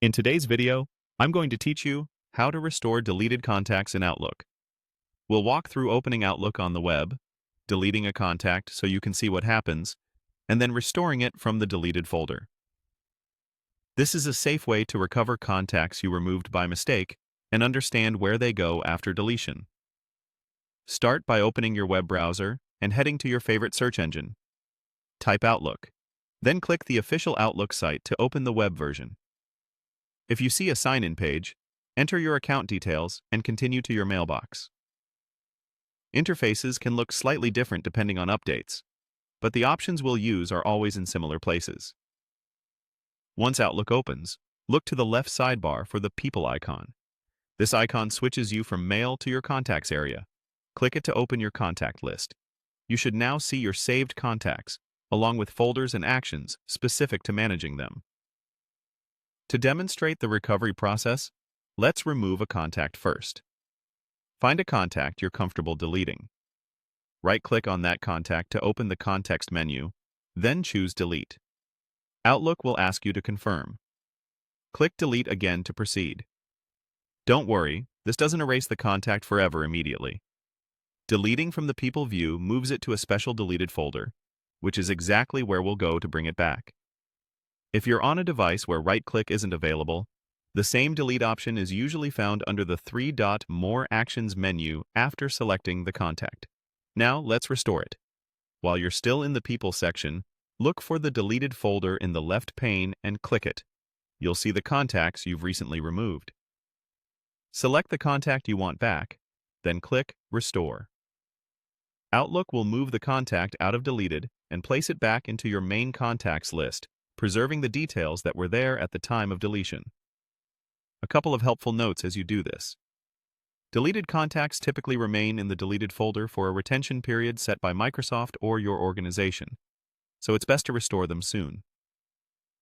In today's video, I'm going to teach you how to restore deleted contacts in Outlook. We'll walk through opening Outlook on the web, deleting a contact so you can see what happens, and then restoring it from the deleted folder. This is a safe way to recover contacts you removed by mistake and understand where they go after deletion. Start by opening your web browser and heading to your favorite search engine. Type Outlook. Then click the official Outlook site to open the web version. If you see a sign-in page, enter your account details and continue to your mailbox. Interfaces can look slightly different depending on updates, but the options we'll use are always in similar places. Once Outlook opens, look to the left sidebar for the People icon. This icon switches you from Mail to your Contacts area. Click it to open your contact list. You should now see your saved contacts, along with folders and actions specific to managing them. To demonstrate the recovery process, let's remove a contact first. Find a contact you're comfortable deleting. Right-click on that contact to open the context menu, then choose Delete. Outlook will ask you to confirm. Click Delete again to proceed. Don't worry, this doesn't erase the contact forever immediately. Deleting from the People view moves it to a special deleted folder, which is exactly where we'll go to bring it back. If you're on a device where right-click isn't available, the same delete option is usually found under the three-dot More Actions menu after selecting the contact. Now let's restore it. While you're still in the People section, look for the deleted folder in the left pane and click it. You'll see the contacts you've recently removed. Select the contact you want back, then click Restore. Outlook will move the contact out of deleted and place it back into your main contacts list, preserving the details that were there at the time of deletion. A couple of helpful notes as you do this. Deleted contacts typically remain in the deleted folder for a retention period set by Microsoft or your organization, so it's best to restore them soon.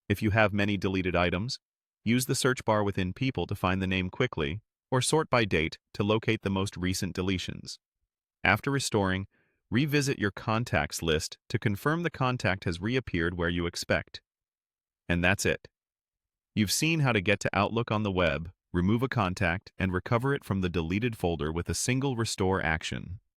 If you have many deleted items, use the search bar within People to find the name quickly, or sort by date to locate the most recent deletions. After restoring, revisit your contacts list to confirm the contact has reappeared where you expect. And that's it. You've seen how to get to Outlook on the web, remove a contact, and recover it from the deleted folder with a single restore action.